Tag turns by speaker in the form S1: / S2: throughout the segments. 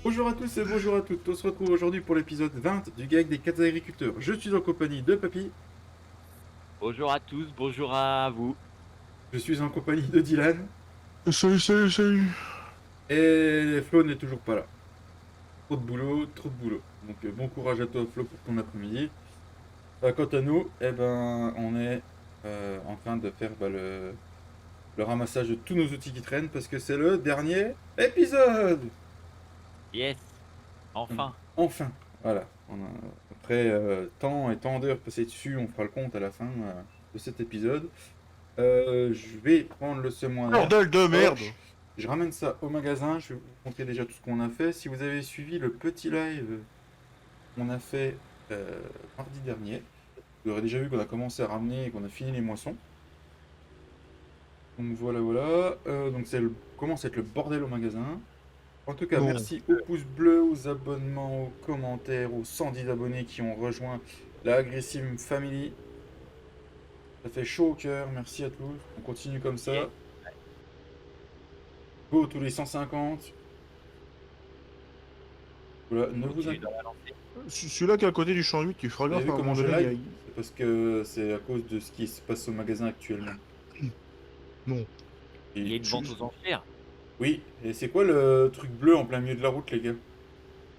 S1: Bonjour à tous et bonjour à toutes. On se retrouve aujourd'hui pour l'épisode 20 du gag des 4 agriculteurs. Je suis en compagnie de Papy,
S2: Bonjour à tous, bonjour à vous.
S1: je suis en compagnie de Dylan
S3: Salut, salut, salut.
S1: et Flo n'est toujours pas là. Trop de boulot, trop de boulot. Donc bon courage à toi Flo pour ton après-midi. Quant à nous, on est en train de faire le ramassage de tous nos outils qui traînent parce que c'est le dernier épisode.
S2: Yes, enfin.
S1: Enfin, voilà. Après tant et tant d'heures passées dessus, on fera le compte à la fin de cet épisode. Je vais prendre le semoir.
S3: Bordel de merde.
S1: Je ramène ça au magasin. Je vais vous montrer déjà tout ce qu'on a fait. Si vous avez suivi le petit live qu'on a fait mardi dernier, vous aurez déjà vu qu'on a commencé à ramener et qu'on a fini les moissons. Donc voilà, voilà. Donc commence à être le bordel au magasin. En tout cas,
S3: Non.
S1: merci aux pouces bleus, aux abonnements, aux commentaires, aux 110 abonnés qui ont rejoint la Aggressive Family. Ça fait chaud au cœur, merci à tous. On continue comme ça.
S2: Yeah.
S1: Go tous les 150. Voilà, ne vous
S2: Continue
S1: inquiétez
S2: dans la lancée.
S3: Celui-là qui est à côté du champ 8, tu feras
S1: Vous avez
S3: gaffe
S1: vu
S3: à un
S1: comment
S3: moment
S1: je
S3: donné.
S1: lag C'est parce que c'est à cause de ce qui se passe au magasin actuellement.
S3: Non.
S2: Il y a une
S1: Et-
S2: vente aux enchères.
S1: Oui, et c'est quoi le truc bleu en plein milieu de la route, les gars?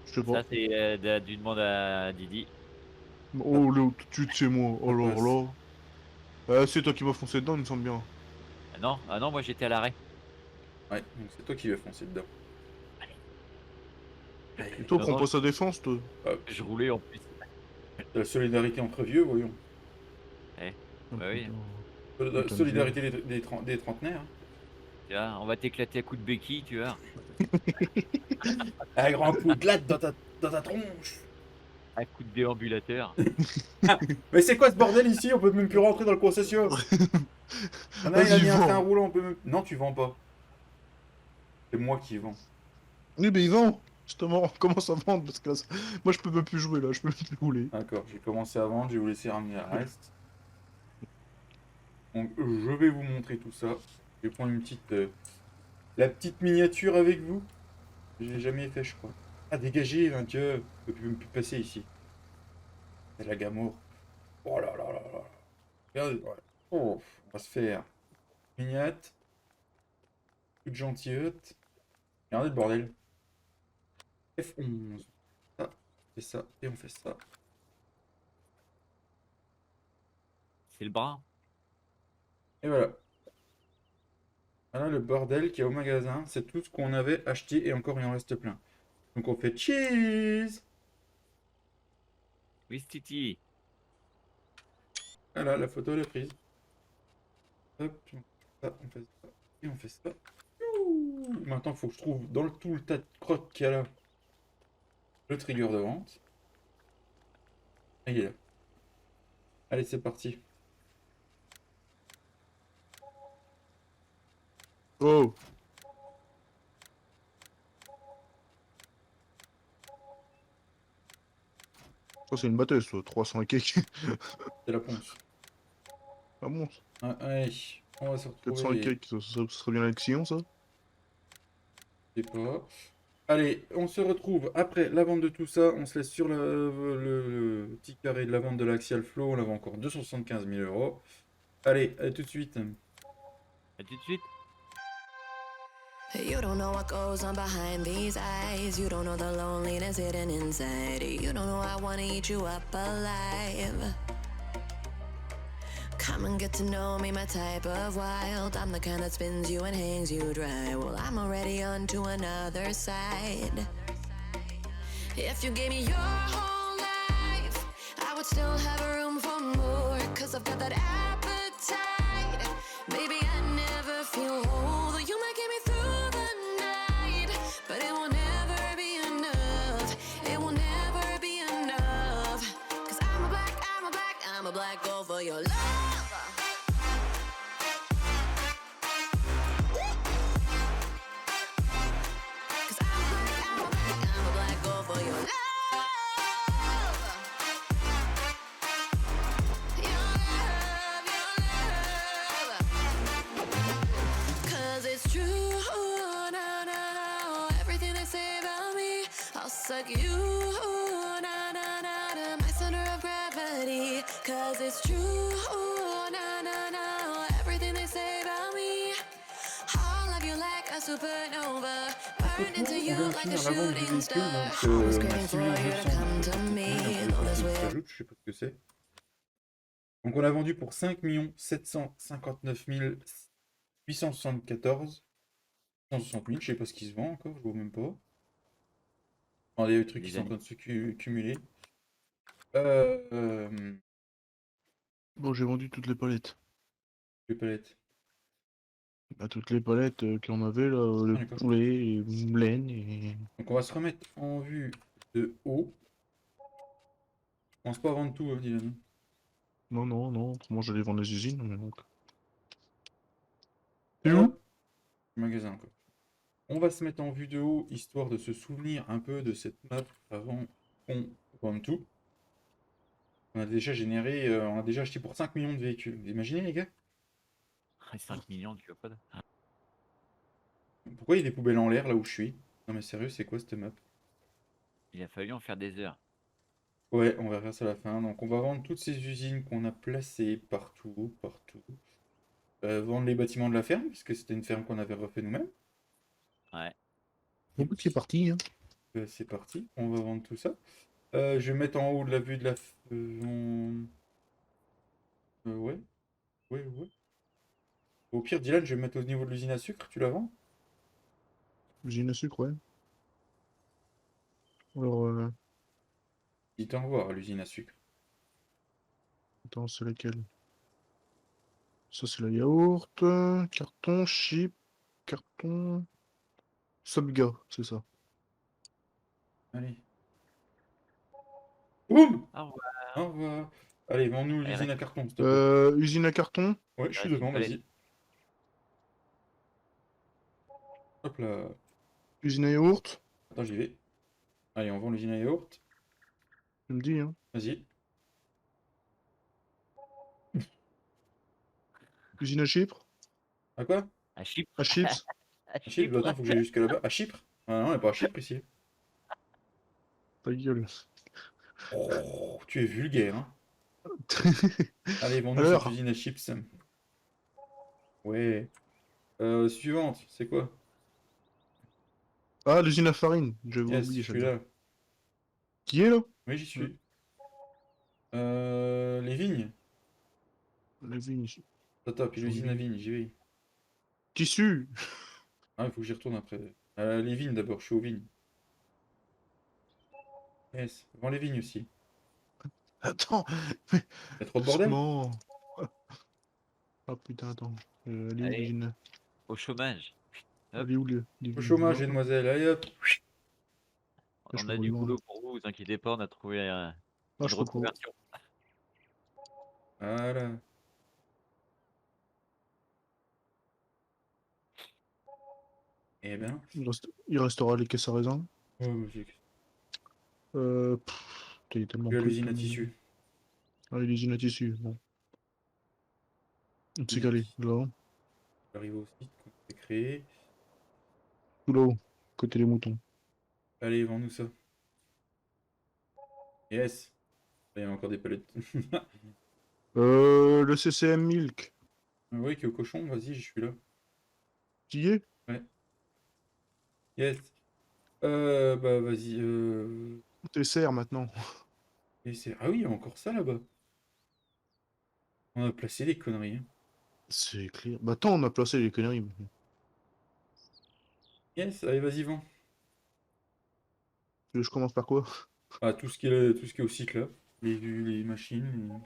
S3: Je sais pas.
S2: Ça, c'est du demande à Didi.
S3: Oh, Léo, tout de suite, c'est moi.
S1: Ça
S3: Alors
S1: passe.
S3: là. C'est toi qui m'as foncé dedans, il me semble bien.
S2: Ah non, moi j'étais à l'arrêt.
S1: Ouais, donc c'est toi qui vas foncer dedans.
S3: Et toi,
S2: Non,
S3: prends
S2: non,
S3: pas sa défense, toi.
S2: je roulais en plus.
S1: La solidarité entre vieux, voyons.
S2: Bah oui.
S3: Putain.
S1: La
S3: Putain de
S1: solidarité des trentenaires. Hein.
S2: Tu vois, on va t'éclater à coups de béquille, tu vois.
S1: Un grand coup de latte dans ta tronche.
S2: À coups de déambulateur.
S1: Mais c'est quoi ce bordel ici? On peut même plus rentrer dans le concession. Il a
S3: Vas-y,
S1: mis un
S3: vends.
S1: frein roulant, on peut même... Non, tu vends pas. C'est moi qui vends.
S3: Oui, mais il vend. Justement, on commence à vendre parce que là, moi, je peux même plus jouer là, je peux même plus rouler.
S1: D'accord, j'ai commencé à vendre, je vais vous laisser ramener le reste. Donc je vais vous montrer tout ça. Je vais prendre une petite... la petite miniature avec vous. Je l'ai jamais fait, je crois. Ah, dégagez, un dieu. Je peux même plus passer ici. C'est la gamour. Oh là là là là. Regardez, ouais. Oh, on va se faire mignate. Toute gentilleute. Regardez le bordel. F11. Ça, c'est ça, et on fait ça.
S2: C'est le bras.
S1: Et voilà. Voilà le bordel qu'il y a au magasin. C'est tout ce qu'on avait acheté et encore il en reste plein. Donc on fait cheese.
S2: Oui, Titi.
S1: Voilà, la photo elle est prise. Hop, on fait ça, et on fait ça. Youhou. Maintenant, il faut que je trouve dans tout le tas de crottes qu'il y a là le trigger de vente. Ah, il est là. Allez, c'est parti.
S3: Oh. Ça, c'est une batteuse, toi. 300 cake.
S1: C'est la ponce.
S3: Ah bon,
S1: Ah, allez, on va se
S3: 400
S1: retrouver.
S3: cake, ça serait bien avec Sillon, ça.
S1: Je sais pas. Allez, on se retrouve après la vente de tout ça. On se laisse sur le petit carré de la vente de l'Axial Flow. On avait encore 275 000 euros. Allez, à tout de suite.
S2: À tout de suite.
S4: You don't know what goes on behind these eyes. You don't know the loneliness hidden inside. You don't know I wanna eat you up alive. Come and get to know me, my type of wild. I'm the kind that spins you and hangs you dry. Well, I'm already on to another side. If you gave me your whole life, I would still have room for more. Cause I've got that appetite. Baby, I never feel whole. Though you might get me through the night, but it will never be enough. It will never be enough. Cause I'm a black girl for your love. Cause I'm a black girl for your love. Cause it's true, no, everything they say about me. just like you. Na na na na, my center of gravity. Cause it's true. Na na na, everything they say about me. All of you like a supernova. Burned into
S1: On
S4: you
S1: vient de
S4: like a
S1: finir la vente du
S4: shooting
S1: véhicule,
S4: star.
S1: donc
S4: Always
S1: on a
S4: craving
S1: 6
S4: for you to
S1: 900
S4: come to
S1: 000,
S4: me.
S1: donc
S4: All this
S1: ça
S4: way.
S1: s'ajoute, je sais pas ce que c'est. Donc on a vendu pour 5 759 874. 160 000, je sais pas ce qui se vend encore, je vois même pas. Enfin, il y a des trucs qui sont en train de se cumuler. Euh,
S3: Bon, j'ai vendu toutes les palettes.
S1: les palettes.
S3: Bah, toutes les palettes qu'on avait, là, le
S1: D'accord.
S3: poulet, et laine et...
S1: Donc on va se remettre en vue de haut. Je pense pas vendre tout, Dylan.
S3: Non, non, non, autrement j'allais vendre les usines, mais donc... C'est où?
S1: Hop, magasin quoi. On va se mettre en vue de haut, histoire de se souvenir un peu de cette map avant qu'on vende tout. On a déjà généré, on a déjà acheté pour 5 millions de véhicules. Vous imaginez les gars?
S2: 5 millions, tu vois pas.
S1: Pourquoi il y a des poubelles en l'air là où je suis? Non mais sérieux, c'est quoi cette map?
S2: Il a fallu en faire des heures.
S1: Ouais, on verra ça à la fin. Donc on va vendre toutes ces usines qu'on a placées partout, partout. Vendre les bâtiments de la ferme, puisque c'était une ferme qu'on avait refait nous-mêmes.
S2: Ouais.
S3: Bon, c'est parti, hein.
S1: C'est parti, on va vendre tout ça. Je vais mettre en haut de la vue de la... ouais, ouais, ouais. Au pire, Dylan, je vais mettre au niveau de l'usine à sucre, tu la vends?
S3: Usine à sucre, ouais. Alors,
S1: Il t'envoie à l'usine à sucre.
S3: attends, c'est laquelle? Ça, c'est la yaourt, carton, chip, carton... Subga, c'est ça.
S1: Allez. Boum!
S2: Ah ouais.
S1: Au revoir. Allez, vends-nous
S2: Il
S1: l'usine
S2: reste,
S1: à carton, s'il te plaît.
S3: Usine à carton,
S1: Ouais, je
S2: il
S1: suis
S2: reste une
S1: devant,
S2: palette.
S1: vas-y. Hop là.
S3: usine à yaourt,
S1: Attends, j'y vais. Allez, on vend l'usine à yaourt.
S3: tu me dis, hein.
S1: Vas-y.
S3: Usine à Chypre,
S1: À quoi?
S2: À Chypre.
S3: à chips,
S2: À
S1: À Chypre? Bah, attends,
S2: Chypre.
S1: faut que j'aille jusque là-bas. À Chypre? Ah non, on est pas à Chypre ici.
S3: ta gueule.
S1: Oh, tu es vulgaire, hein. Allez, vends-nous cette
S3: Alors,
S1: usine à chips. Ouais. Suivante, c'est quoi?
S3: ah, l'usine à farine, j'avais
S1: Yes,
S3: oublié
S1: je suis
S3: celle-là.
S1: là.
S3: Qui est là?
S1: Oui, j'y suis. Les vignes.
S3: Les vignes.
S1: Attends, puis
S3: J'en
S1: l'usine à
S3: ai-
S1: vignes, j'y vais.
S3: Tissu.
S1: Ah, il faut que j'y retourne après. Les vignes d'abord, je suis aux vignes. Yes, vends les vignes aussi.
S3: Attends,
S1: Y'a trop de bordel?
S3: doucement. Ah putain, attends. Elle est où
S2: Allez.
S3: l'usine?
S2: Au chômage. Hop.
S3: Elle est où les
S1: Au
S3: vignes?
S1: chômage,
S3: Non,
S1: mesdemoiselles, allez hop.
S3: je
S2: On
S3: peux
S2: a
S3: pas
S2: du
S3: le vendre.
S2: boulot pour vous, vous inquiétez pas, on a trouvé
S3: Ah,
S2: une
S3: je peux pas.
S2: reconversion.
S1: Voilà. Eh ben.
S3: Il restera les caisses à raisin.
S1: Oh, logique.
S3: Il y a tellement
S1: Tu as
S3: peu de
S1: l'usine à
S3: conneries.
S1: tissu.
S3: Ah, l'usine à tissu, bon. C'est
S1: L'usine à
S3: calé,
S1: tissu.
S3: là.
S1: J'arrive au site qu'on s'est créé.
S3: Tout là-haut, côté les moutons.
S1: Allez, vends-nous ça. Yes. Il y a encore des palettes.
S3: Le CCM Milk.
S1: Oui, qui est au cochon, vas-y, je suis là.
S3: Tu y es?
S1: Yes. Bah vas-y.
S3: TCR maintenant.
S1: Ah oui, il y a encore ça là-bas. On a placé des conneries, hein.
S3: C'est clair. Bah attends, on a placé les conneries.
S1: Yes, allez, vas-y, vends.
S3: Je commence par quoi?
S1: Ah, tout ce qui est au site là. Les machines.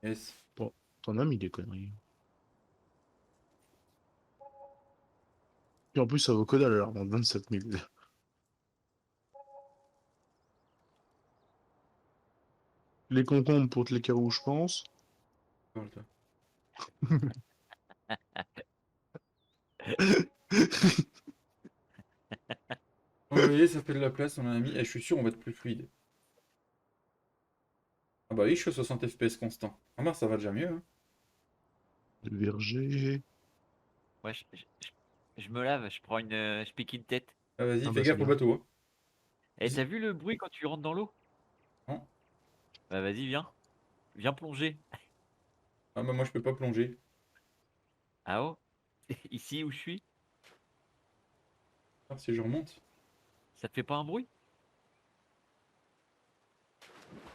S1: Yes.
S3: Bon, t'en as mis des conneries. Et en plus, ça vaut que dalle alors, 27 000. Les concombres pour te les carreaux, je pense.
S1: Parle-toi. Vous voyez, ça fait de la place, on en a mis. Et je suis sûr, on va être plus fluide. Ah bah oui, je suis à 60 FPS constant. Ah bah ça va déjà mieux, hein.
S3: Le verger.
S2: Ouais, je me lave, je prends je pique une tête.
S1: Ah, vas-y,
S3: Ah
S1: fais
S3: bah c'est
S1: gaffe au
S3: bien.
S1: bateau. Hein.
S2: Et t'as vu le bruit quand tu rentres dans l'eau?
S1: Non.
S2: Bah vas-y, viens. Viens plonger.
S1: Ah, bah moi je peux pas plonger.
S2: Ah oh? Ici où je suis,
S1: Ah, si je remonte.
S2: ça te fait pas un bruit?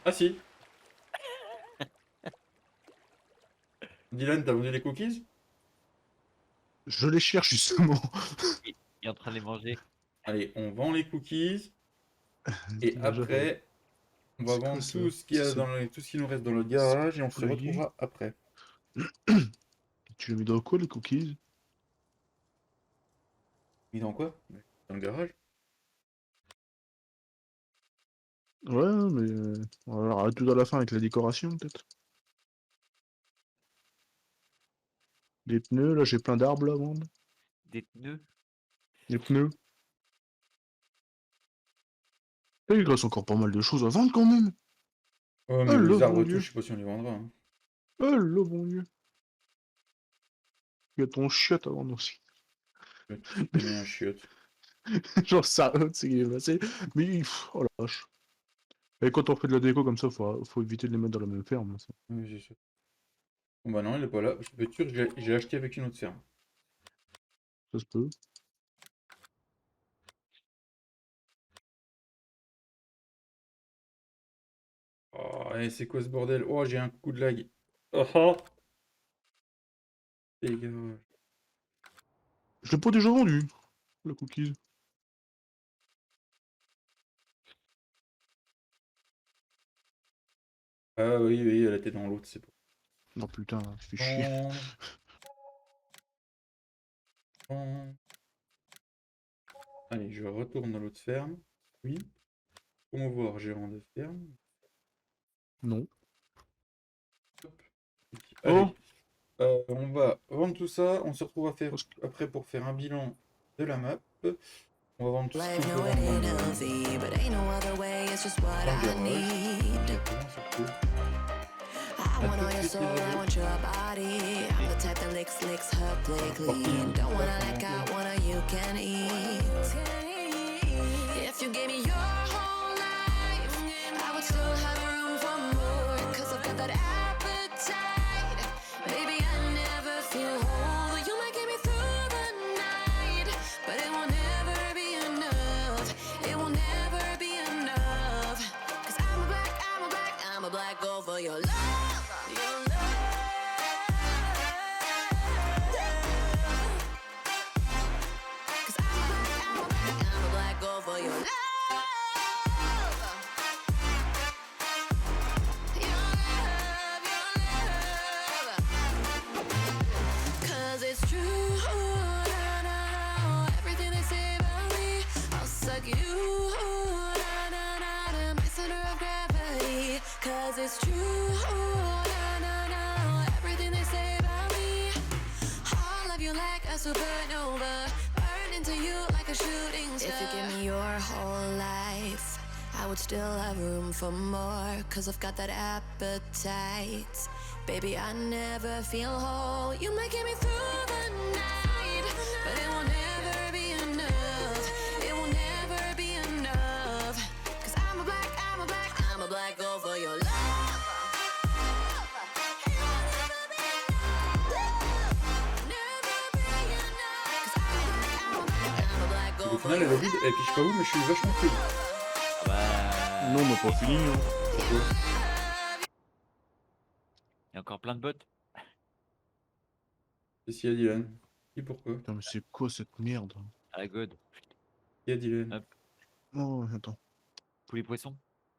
S1: Ah si. Dylan, t'as vendu les cookies?
S3: Je les cherche justement.
S2: Il est en train de les manger.
S1: Allez, on vend les cookies. Et
S3: Déjà,
S1: après, on va
S3: c'est quoi
S1: vendre
S3: ça?
S1: tout ce qu'il y a
S3: C'est
S1: dans tout ce qui nous reste dans le
S3: c'est
S1: garage et on se
S3: poulailler.
S1: retrouvera après.
S3: Tu l'as mis dans quoi les cookies?
S1: Mis dans quoi? Dans le garage.
S3: Ouais, mais on va arrêter tout à la fin avec la décoration peut-être. Les pneus, là j'ai plein d'arbres là à vendre.
S2: Des pneus.
S3: Les pneus. Et il reste encore pas mal de choses à vendre quand même.
S1: Oh, mais
S3: Oh le
S1: les
S3: bon
S1: arbres et tout,
S3: Dieu.
S1: je sais pas si on les vendra. Hein.
S3: Oh le bon Dieu. Il y a ton chiotte à vendre aussi.
S1: Qui connaît un chiotte?
S3: Genre ça, c'est qu'il est passé. Mais oh la vache. Et quand on fait de la déco comme ça, faut éviter de les mettre dans la même ferme. Là, ça.
S1: Oui, c'est ça. Bon bah non, il est pas là. Je peux être sûr que j'ai acheté avec une autre ferme.
S3: Ça se peut.
S1: Oh, et c'est quoi ce bordel? Oh, j'ai un coup de lag. Oh, oh. Dégage.
S3: Je l'ai pas déjà vendu, la cookies.
S1: Ah oui, oui, elle était dans l'autre, c'est bon.
S3: Non putain, ça fait chier.
S1: Bon, bon. Allez, je retourne dans l'autre ferme. Oui. Promouvoir gérant de ferme.
S3: Non.
S1: Hop.
S3: Oh,
S1: Allez, on va vendre tout ça. On se retrouve
S3: parce que
S1: après pour faire un bilan de la map. On va vendre tout ce
S4: Life,
S1: qu'on peut
S4: no, it
S1: vendre
S4: ain't healthy, but ain't no other way, it's just what
S1: dans le
S4: I
S1: garage.
S4: need.
S1: Exactement, c'est cool.
S4: I
S1: À
S4: want
S1: tout
S4: all
S1: de
S4: your
S1: suite,
S4: soul,
S1: les
S4: I
S1: amis.
S4: want your body. I'm the type that licks her play clean. Don't wanna let out, wanna you can eat. If you gave me your whole life, I would still have room for more. Cause I've got that appetite. Baby, I never feel whole. You might get me through the night, but it will never be enough. It will never be enough. Cause I'm a black girl for your love. Your love. Cause I'm a black girl for your love. Your love. Cause it's true. Na, na, everything they say about me, I'll suck you. Na, na, na, to my center of gravity. Cause it's true. Na, na, na, everything they say about me, all of you like a supernova, burn into you like a shooting star. If you give me your whole life, I would still have room for more. Cause I've got that appetite. Baby, I never feel whole. You might get me through the night, but it will never be enough. It will never be enough. Cause I'm a black girl for your love.
S1: Au final, elle affiche pas où, mais je suis vachement cool.
S2: Ah bah.
S3: non, on n'a pas fini. Hein.
S1: Pourquoi?
S2: Il y a encore plein de bots.
S1: C'est si, à Dylan. Et pourquoi?
S3: Putain, mais c'est quoi cette merde?
S2: À la god.
S1: Et à Dylan.
S2: Hop.
S3: Oh, attends.
S2: Pour les poissons.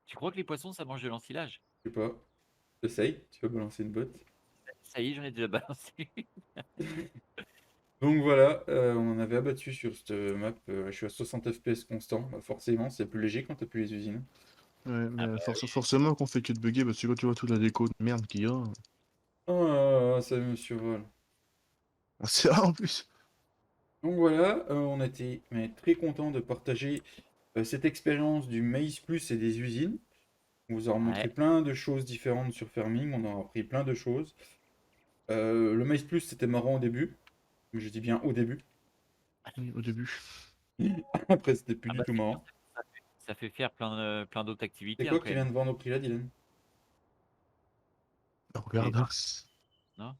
S2: Tu crois que les poissons ça mange de l'ensilage?
S1: Je sais pas. Essaye, tu vas balancer une botte.
S2: Ça y est, j'en ai déjà balancé.
S1: Donc voilà, on en avait abattu sur cette map. Je suis à 60 FPS constant. Bah, forcément, c'est plus léger quand t'as plus les usines.
S3: Ouais, mais
S2: Ah bah
S3: forcément qu'on fait que de bugger, parce que quand tu vois toute la déco de merde qu'il y a.
S1: Oh, ça me survole.
S3: Ah, c'est rare en plus.
S1: Donc voilà, on était très content de partager cette expérience du Maïs Plus et des usines. On vous a montré
S2: Ouais.
S1: plein de choses différentes sur Farming, on a appris plein de choses. Le Maïs Plus c'était marrant au début, Mais je dis bien au début.
S3: Oui, au début.
S1: Après, c'était plus
S2: Ah
S1: du
S2: bah,
S1: tout
S2: c'est sûr,
S1: marrant.
S2: ça fait faire plein d'autres
S1: C'est
S2: activités
S1: quoi que tu
S2: après,
S1: viens
S2: non?
S1: de vendre au prix là, Dylan?
S2: Et-
S3: Regarde.
S2: Non?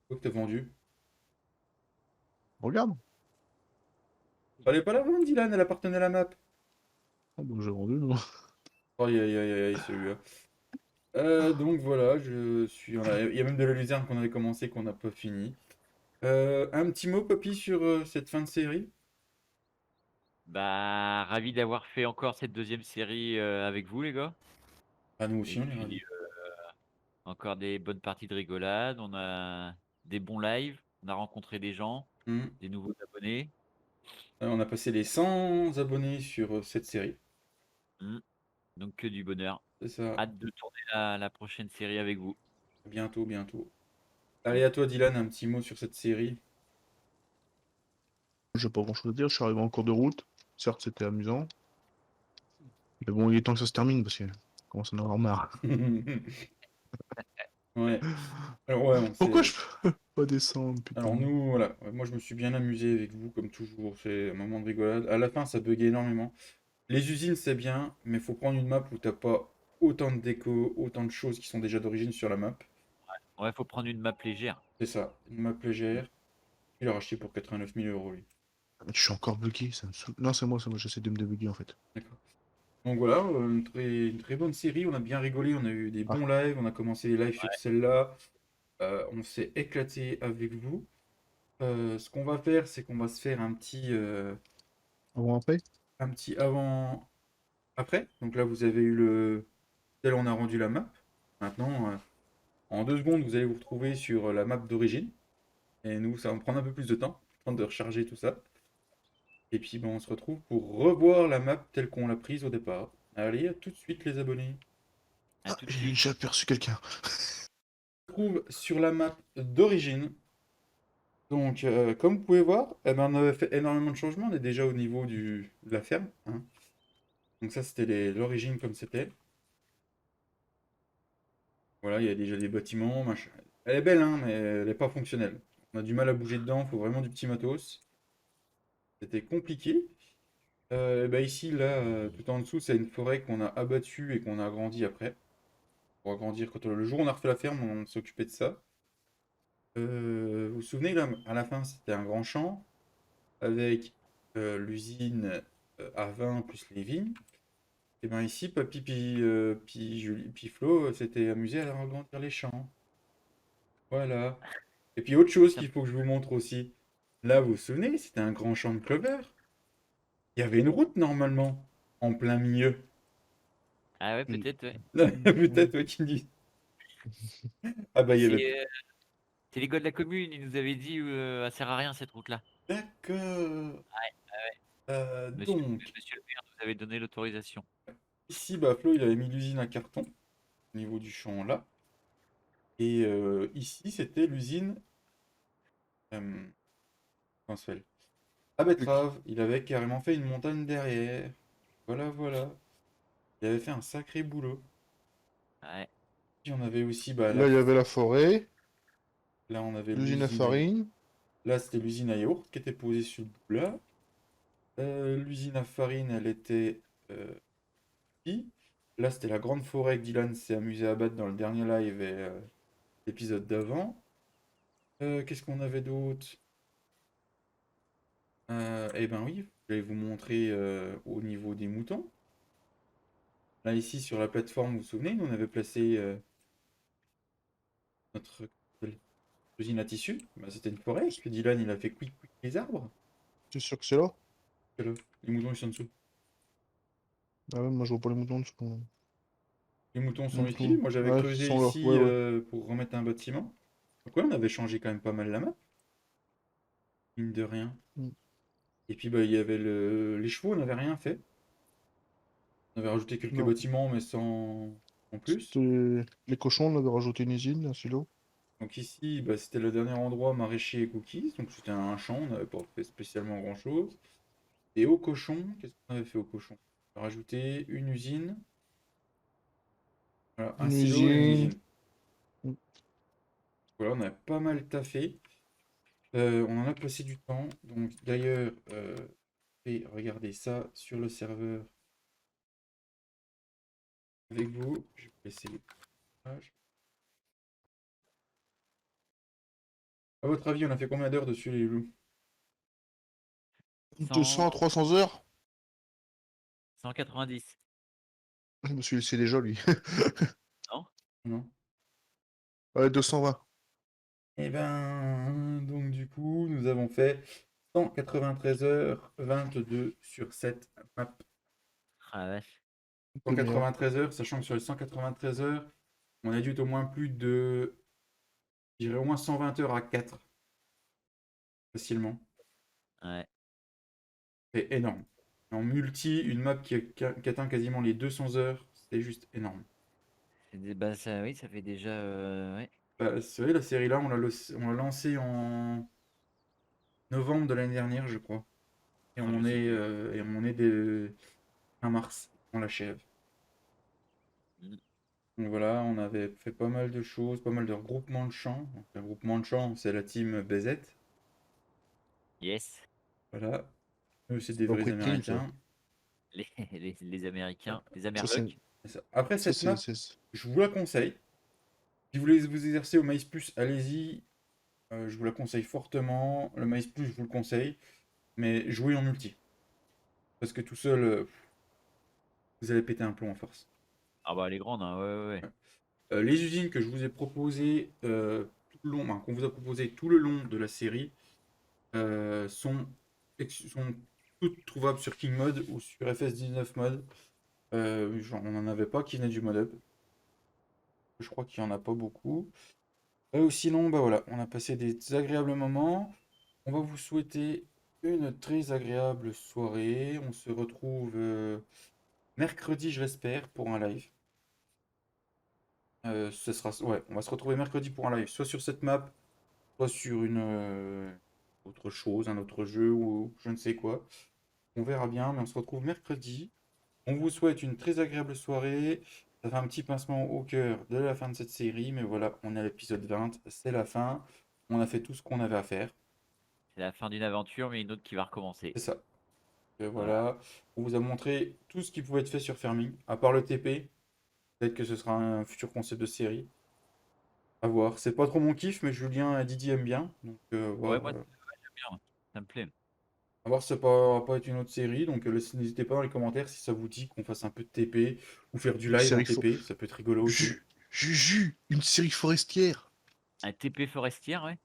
S1: C'est quoi que t'as vendu?
S3: Regarde.
S1: Fallait pas la vendre, Dylan, elle appartenait à la map.
S3: Ah, donc j'ai vendu, moi.
S1: Aïe aïe aïe aïe, celui-là. Donc voilà, je suis. Il y a même de la luzerne qu'on avait commencé qu'on n'a pas fini. Un petit mot, Papy, sur cette fin de série?
S2: Bah, ravi d'avoir fait encore cette deuxième série avec vous, les gars.
S1: Ah, nous
S2: Et
S1: aussi, on est
S2: puis,
S1: ravis.
S2: encore des bonnes parties de rigolade. On a des bons lives. On a rencontré des gens,
S1: Hmm.
S2: des nouveaux abonnés.
S1: On a passé les 100 abonnés sur cette série.
S2: Mm. Donc, que du bonheur.
S1: C'est ça.
S2: Hâte de tourner la prochaine série avec vous.
S1: Bientôt, bientôt. Allez,
S2: Mm.
S1: à toi, Dylan, un petit mot sur cette série.
S3: J'ai pas grand chose à dire, je suis arrivé en cours de route. Certes, c'était amusant. Mais bon, il est temps que ça se termine parce que je commence à en avoir marre.
S1: Ouais. Alors, ouais, on
S3: Pourquoi
S1: s'est.
S3: je peux pas descendre,
S1: Alors,
S3: putain?
S1: nous, voilà. Ouais, moi, je me suis bien amusé avec vous, comme toujours. C'est un moment de rigolade. À la fin, ça buguait énormément. Les usines, c'est bien, mais faut prendre une map où t'as pas autant de déco, autant de choses qui sont déjà d'origine sur la map.
S2: Ouais, faut prendre une map légère.
S1: C'est ça, une map légère. Il l'a racheté pour 89 000 euros, lui.
S3: Je suis encore bugué, ça me saoule. Non, c'est moi, j'essaie de me débugger en fait.
S1: D'accord. Donc voilà, une très bonne série. On a bien rigolé, on a eu des
S3: Ah,
S1: bons lives. On a commencé les lives sur celle-là. On s'est éclaté avec vous. Ce qu'on va faire, c'est qu'on va se faire
S3: avant après?
S1: un petit avant-après. Donc là, vous avez eu le tel on a rendu la map. Maintenant, en 2 secondes, vous allez vous retrouver sur la map d'origine. Et nous, ça va me prendre un peu plus de temps, le temps de recharger tout ça. Et puis, ben, on se retrouve pour revoir la map telle qu'on l'a prise au départ. Allez, à tout de suite, les abonnés.
S2: À tout de
S3: J'ai
S2: suite.
S3: déjà aperçu quelqu'un.
S1: On se retrouve sur la map d'origine. Donc, comme vous pouvez voir, eh ben, on avait fait énormément de changements. On est déjà au niveau de la ferme, hein. Donc ça, c'était l'origine comme c'était. Voilà, il y a déjà des bâtiments, machin. Elle est belle, hein, mais elle n'est pas fonctionnelle. On a du mal à bouger dedans, il faut vraiment du petit matos. C'était compliqué. Bah ici, là, tout en dessous, c'est une forêt qu'on a abattue et qu'on a agrandie après. Pour agrandir, le jour où on a refait la ferme, on s'est occupé de ça. Vous vous souvenez, là, à la fin, c'était un grand champ avec l'usine à vin plus les vignes. Et ben ici, Papy puis Julie, puis Flo s'était amusé à agrandir les champs. Voilà. Et puis autre chose qu'il faut que je vous montre aussi. Là, vous vous souvenez, c'était un grand champ de clover. Il y avait une route normalement en plein milieu.
S2: Ah ouais,
S3: Mm.
S2: peut-être, ouais.
S1: Peut-être, ouais, qui me dit. Ah bah il y avait.
S2: C'est c'est les gars de la commune, ils nous avaient dit elle sert à rien cette route-là.
S1: D'accord.
S2: Monsieur,
S1: Donc,
S2: monsieur le maire nous avait donné l'autorisation.
S1: ici, bah, Flo, il avait mis l'usine à carton au niveau du champ là. Et ici, c'était l'usine. euh, comment ça s'appelle? À betterave. Il avait carrément fait une montagne derrière. Voilà, voilà. Il avait fait un sacré boulot.
S2: Ouais.
S1: Puis on avait aussi, bah,
S3: Là, il y avait la forêt,
S1: là, on avait
S3: l'usine à
S1: l'usine à.
S3: farine.
S1: Là, c'était l'usine à yaourt qui était posée sur le bout là. L'usine à farine, elle était euh, ici. Là, c'était la grande forêt que Dylan s'est amusé à battre dans le dernier live et l'épisode d'avant. Qu'est-ce qu'on avait d'autre? Eh ben oui, je vais vous montrer au niveau des moutons. Là, ici, sur la plateforme, vous vous souvenez, nous, on avait placé notre usine à tissu. Bah, c'était une forêt, parce que Dylan, il a fait quick quick les arbres.
S3: T'es sûr que c'est là?
S1: Que là, les moutons, ils sont en dessous.
S3: Ah ouais, moi je vois pas les moutons en dessous.
S1: Les moutons
S3: Les
S1: sont ici.
S3: moutons.
S1: Moi, j'avais
S3: Ouais, ils
S1: creusé
S3: sont là.
S1: ici
S3: Ouais, ouais.
S1: pour remettre un bâtiment. Donc, ouais, on avait changé quand même pas mal la map, mine de rien.
S3: Mm.
S1: Et puis, bah, il y avait les chevaux, on n'avait rien fait. On avait rajouté quelques
S3: Non.
S1: bâtiments, mais sans en plus.
S3: C'était les cochons, on avait rajouté une usine, un silo.
S1: Donc ici, bah, c'était le dernier endroit maraîcher et cookies. Donc c'était un champ, on n'avait pas fait spécialement grand-chose. Et au cochon, qu'est-ce qu'on avait fait au cochon? On a rajouté une usine, voilà, un
S3: Une
S1: silo et une
S3: usine.
S1: usine.
S3: Mm.
S1: Voilà, on a pas mal taffé. On en a passé du temps. Donc d'ailleurs, et regardez ça sur le serveur avec vous. Je vais laisser les pages. À votre avis, on a fait combien d'heures dessus les loups?
S3: 200 à 300 heures?
S2: 190.
S3: Je me suis laissé déjà, lui.
S2: Non?
S1: Non?
S3: Ouais, 220.
S1: Eh ben, donc du coup, nous avons fait 193 heures, 22 sur 7 maps.
S2: Ah vache.
S1: 193 heures, sachant que sur les 193 heures, on a dû au moins plus de, je dirais au moins 120 heures à 4, facilement.
S2: Ouais.
S1: C'est énorme. En multi, une map qui atteint quasiment les 200 heures, c'est juste énorme.
S2: Bah, ça, oui, ça fait déjà. Ouais.
S1: Bah, c'est vrai, la série là, on l'a lancée en novembre de l'année dernière, je crois. Et
S2: Ah,
S1: on
S2: je sais
S1: est,
S2: plus.
S1: fin mars, on l'achève.
S2: Mm.
S1: Donc voilà, on avait fait pas mal de choses, pas mal de regroupements de champs. Donc, le regroupement de champs, c'est la team BZ.
S2: Yes.
S1: Voilà. Eux, c'est des
S3: Pas
S1: vrais
S3: pris de prime, ça.
S1: Américains.
S2: Les Américains, les
S3: Ça, c'est...
S2: Amerlocs.
S1: C'est ça. Après,
S3: Ça,
S1: cette map,
S3: c'est...
S1: je vous la conseille. Si vous voulez vous exercer au Maïs Plus, allez-y. Je vous la conseille fortement. Le Maïs Plus, je vous le conseille. Mais jouez en multi. Parce que tout seul, vous allez péter un plomb en force.
S2: Ah bah, elle est grande, hein. Ouais, ouais, ouais.
S1: Les usines que je vous ai proposées tout le long, qu'on vous a proposé tout le long de la série, sont toutes trouvables sur King Mode ou sur FS19 Mode. On n'en avait pas qui venaient du mode up. Je crois qu'il n'y en a pas beaucoup. Sinon, bah voilà, on a passé des agréables moments. On va vous souhaiter une très agréable soirée. On se retrouve mercredi, je l'espère, pour un live. Ouais, on va se retrouver mercredi pour un live, soit sur cette map, soit sur une autre chose, un autre jeu ou je ne sais quoi. On verra bien, mais on se retrouve mercredi. On vous souhaite une très agréable soirée. Ça fait un petit pincement au cœur de la fin de cette série, mais voilà, on est à l'épisode 20, c'est la fin. On a fait tout ce qu'on avait à faire.
S2: C'est la fin d'une aventure, mais une autre qui va recommencer.
S1: C'est ça.
S2: Voilà.
S1: Voilà, on vous a montré tout ce qui pouvait être fait sur Farming, à part le TP. Peut-être que ce sera un futur concept de série. À voir. C'est pas trop mon kiff, mais Julien et Didier aiment bien. Donc,
S2: Ouais, moi, j'aime bien. Ça me plaît.
S1: à voir si ça va pas être une autre série. Donc, n'hésitez pas dans les commentaires si ça vous dit qu'on fasse un peu de TP ou faire du
S3: Une
S1: live en
S3: série
S1: TP. Ça peut être rigolo aussi.
S3: Juju, une série forestière.
S2: Un TP forestière, ouais.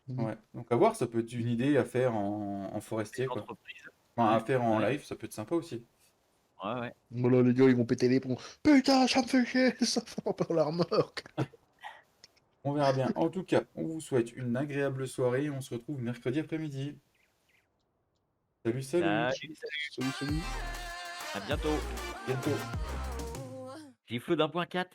S1: Ouais. Donc, à voir, ça peut être une idée à faire en
S2: Des
S1: forestier, quoi.
S2: entreprises.
S1: Enfin, à
S2: Ouais,
S1: faire en
S2: ouais,
S1: live, ça peut être sympa aussi.
S2: ouais.
S3: Voilà, les gars, ils vont péter les plombs. Putain, ça me fait chier, ça fait pas la remorque.
S1: On verra bien. En tout cas, on vous souhaite une agréable soirée. On se retrouve mercredi après-midi. Salut, salut.
S2: Salut,
S3: Salut, salut.
S2: à bientôt.
S1: Bientôt.
S2: Giflo d'1.4.